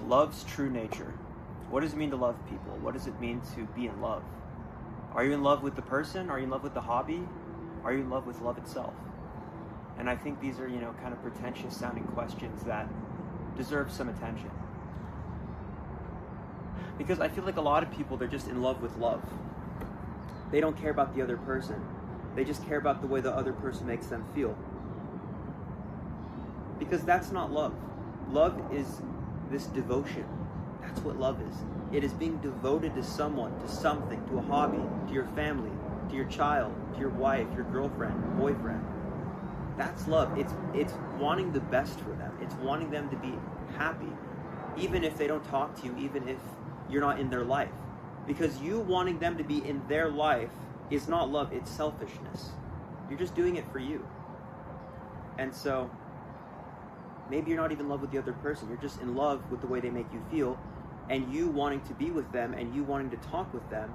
love's true nature. What does it mean to love people? What does it mean to be in love? Are you in love with the person? Are you in love with the hobby? Are you in love with love itself? And I think these are, kind of pretentious sounding questions that deserve some attention. Because I feel like a lot of people, they're just in love with love. They don't care about the other person. They just care about the way the other person makes them feel. Because that's not love. Love is this devotion. That's what love is. It is being devoted to someone, to something, to a hobby, to your family, to your child, to your wife, your girlfriend, boyfriend. That's love. It's wanting the best for them. It's wanting them to be happy, even if they don't talk to you, even if you're not in their life. Because you wanting them to be in their life is not love, it's selfishness. You're just doing it for you. And so, maybe you're not even in love with the other person. You're just in love with the way they make you feel, and you wanting to be with them and you wanting to talk with them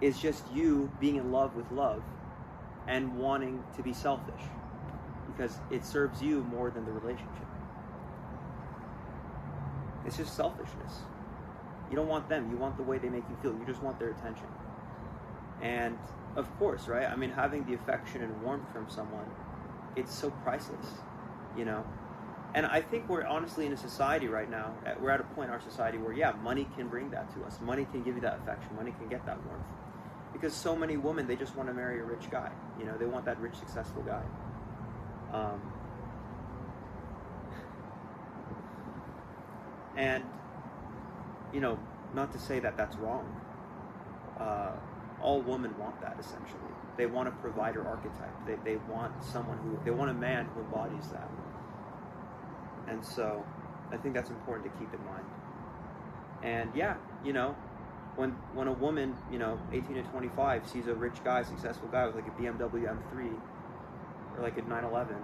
is just you being in love with love and wanting to be selfish because it serves you more than the relationship. It's just selfishness. You don't want them. You want the way they make you feel. You just want their attention. And of course, right? I mean, having the affection and warmth from someone, it's so priceless, And I think we're honestly in a society right now, we're at a point in our society where, money can bring that to us. Money can give you that affection. Money can get that warmth. Because so many women, they just want to marry a rich guy. They want that rich, successful guy. And, not to say that that's wrong. All women want that, essentially. They want a provider archetype. They want they want a man who embodies that. And so, I think that's important to keep in mind. And when a woman, 18 to 25 sees a rich guy, successful guy with like a BMW M3 or like a 911,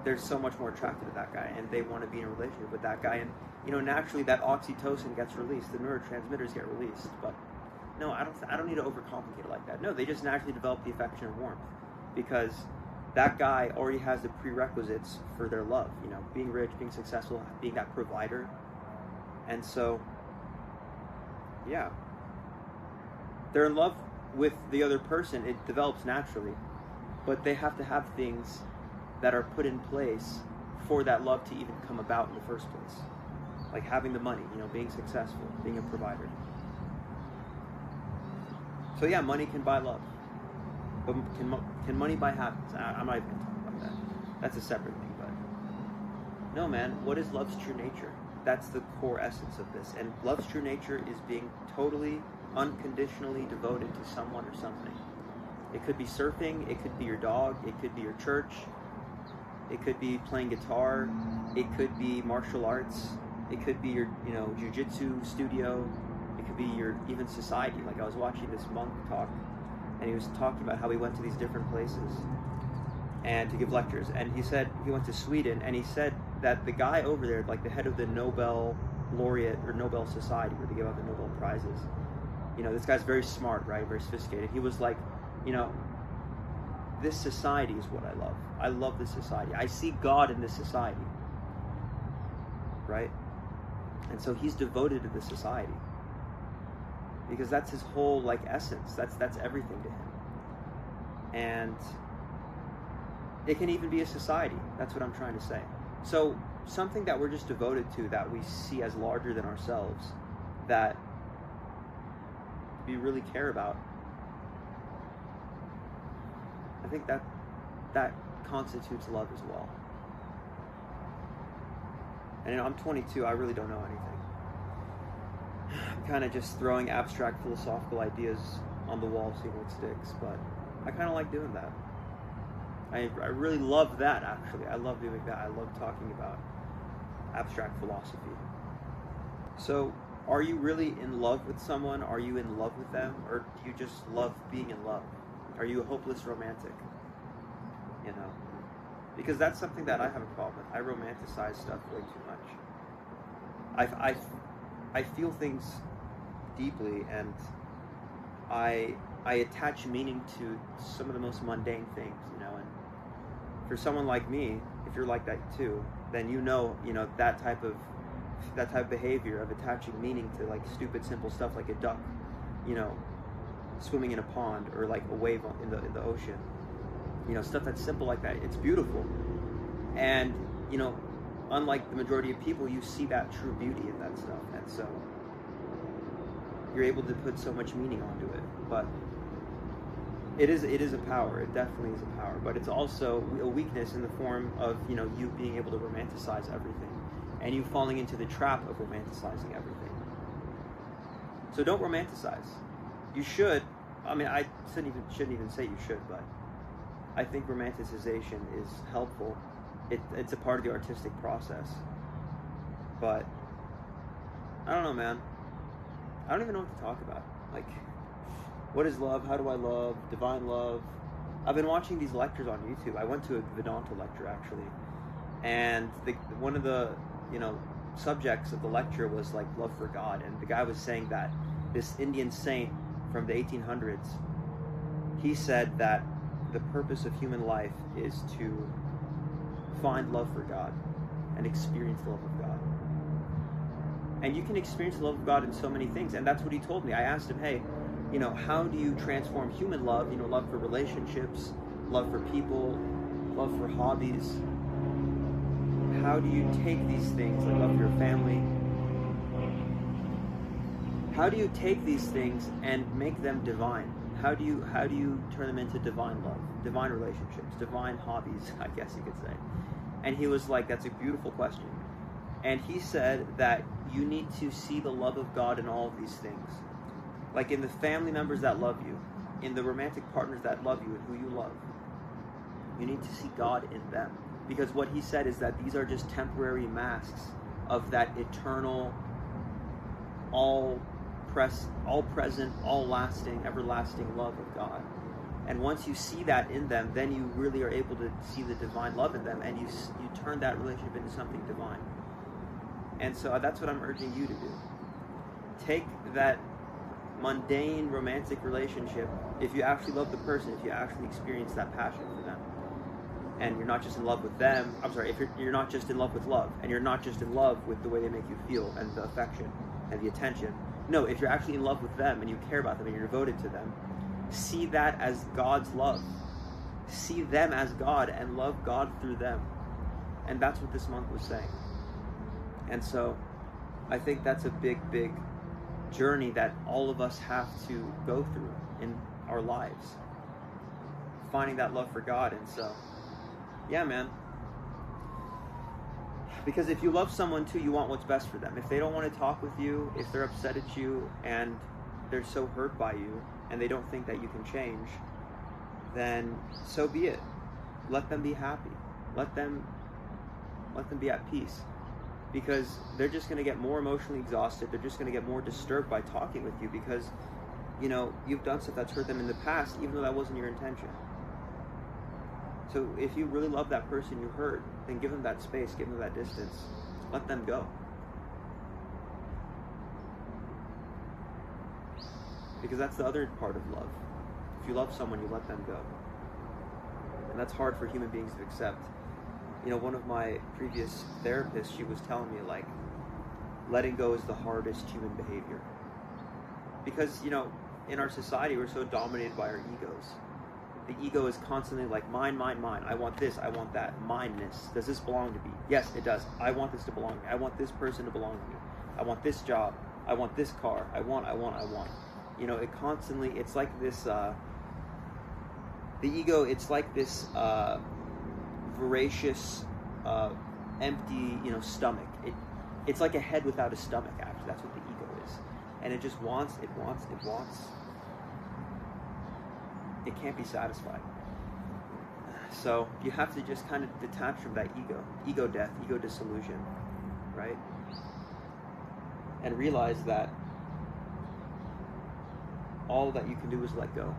they're so much more attracted to that guy, and they want to be in a relationship with that guy. And naturally that oxytocin gets released, the neurotransmitters get released. But no, I don't need to overcomplicate it like that. No, they just naturally develop the affection and warmth because that guy already has the prerequisites for their love. Being rich, being successful, being that provider. And so, they're in love with the other person. It develops naturally, but they have to have things that are put in place for that love to even come about in the first place. Like having the money, being successful, being a provider. So money can buy love. But can money buy happiness? I'm not even going to talk about that. That's a separate thing. But no, man, what is love's true nature? That's the core essence of this. And love's true nature is being totally, unconditionally devoted to someone or something. It could be surfing, it could be your dog, it could be your church, it could be playing guitar, it could be martial arts, it could be your, jiu-jitsu studio, it could be your even society. Like I was watching this monk talk, and he was talking about how he went to these different places and to give lectures. And he said he went to Sweden, and he said that the guy over there, like the head of the Nobel laureate or Nobel Society, where they give out the Nobel Prizes, this guy's very smart, right? Very sophisticated. He was like, this society is what I love. I love this society. I see God in this society, right? And so he's devoted to this society because that's his whole essence. That's everything to him. And it can even be a society. That's what I'm trying to say. So something that we're just devoted to, that we see as larger than ourselves, that we really care about, I think that constitutes love as well. And I'm 22, I really don't know anything. I'm kind of just throwing abstract philosophical ideas on the wall, seeing what sticks, but I kind of like doing that. I really love that, actually. I love doing that. I love talking about abstract philosophy. So, are you really in love with someone? Are you in love with them? Or do you just love being in love? Are you a hopeless romantic? Because that's something that I have a problem with. I romanticize stuff way too much. I feel things deeply, and I attach meaning to some of the most mundane things, and for someone like me, if you're like that too, then you know that type of behavior of attaching meaning to like stupid simple stuff like a duck, you know, swimming in a pond, or like a wave in the ocean, you know, stuff that's simple like that. It's beautiful, and you know, unlike the majority of people, you see that true beauty in that stuff, and so you're able to put so much meaning onto it. But it is a power. It definitely is a power, but it's also a weakness in the form of, you know, you being able to romanticize everything, and you falling into the trap of romanticizing everything. So don't romanticize. You should. I mean, I shouldn't even say you should, but I think romanticization is helpful. It's a part of the artistic process. But I don't know, man. I don't even know what to talk about. Like, what is love? How do I love? Divine love. I've been watching these lectures on YouTube. I went to a Vedanta lecture, actually, and one of the, you know, subjects of the lecture was like love for God, and the guy was saying that this Indian saint from the 1800s, he said that the purpose of human life is to find love for God and experience the love of God. And you can experience the love of God in so many things, and that's what he told me. I asked him, hey, you know, how do you transform human love, you know, love for relationships, love for people, love for hobbies? How do you take these things, like love for your family? How do you take these things and make them divine? How do you turn them into divine love, divine relationships, divine hobbies, I guess you could say? And he was like, that's a beautiful question. And he said that you need to see the love of God in all of these things. Like in the family members that love you, in the romantic partners that love you and who you love. You need to see God in them. Because what he said is that these are just temporary masks of that eternal, all present, all lasting, everlasting love of God. And once you see that in them, then you really are able to see the divine love in them, and you turn that relationship into something divine. And so that's what I'm urging you to do. Take that mundane romantic relationship, if you actually love the person, if you actually experience that passion for them, and you're not just in love with them, if you're not just in love with love, and you're not just in love with the way they make you feel and the affection and the attention. No, if you're actually in love with them and you care about them and you're devoted to them, see that as God's love. See them as God and love God through them. And that's what this monk was saying. And so I think that's a big, big journey that all of us have to go through in our lives. Finding that love for God. And so, yeah, man. Because if you love someone too, you want what's best for them. If they don't want to talk with you, if they're upset at you and they're so hurt by you and they don't think that you can change, then so be it. Let them be happy. Let them be at peace. Because they're just going to get more emotionally exhausted. They're just going to get more disturbed by talking with you because, you know, you've done stuff that's hurt them in the past, even though that wasn't your intention. So if you really love that person you hurt, then give them that space, give them that distance. Let them go. Because that's the other part of love. If you love someone, you let them go. And that's hard for human beings to accept. You know, one of my previous therapists, she was telling me, like, letting go is the hardest human behavior. Because, you know, in our society, we're so dominated by our egos. The ego is constantly like, mine, mine, mine. I want this, I want that. Mineness. Does this belong to me? Yes, it does. I want this to belong to me. I want this person to belong to me. I want this job. I want this car. I want. You know, it constantly, it's like this, the ego, it's like this voracious, empty, you know, stomach. It's like a head without a stomach, actually. That's what the ego is. And it just wants. It can't be satisfied. So you have to just kind of detach from that ego death, ego dissolution, right? And realize that all that you can do is let go.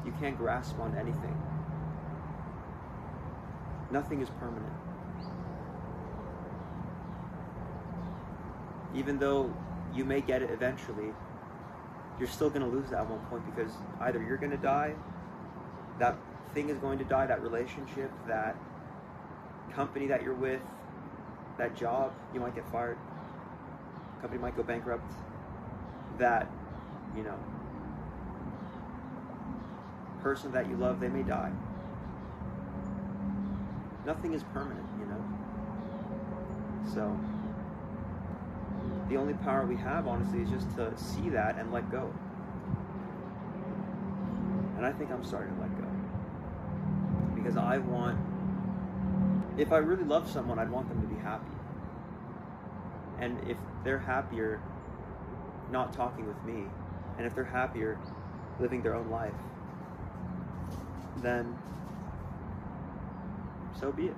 You can't grasp on anything. Nothing is permanent. Even though you may get it eventually, you're still going to lose that at one point, because either you're going to die, that thing is going to die, that relationship, that company that you're with, that job, you might get fired. Company might go bankrupt. That, you know, person that you love, they may die. Nothing is permanent, you know. So the only power we have, honestly, is just to see that and let go. And I think I'm starting to let go. Because I want, if I really love someone, I'd want them to be happy. And if they're happier not talking with me, and if they're happier living their own life, then so be it.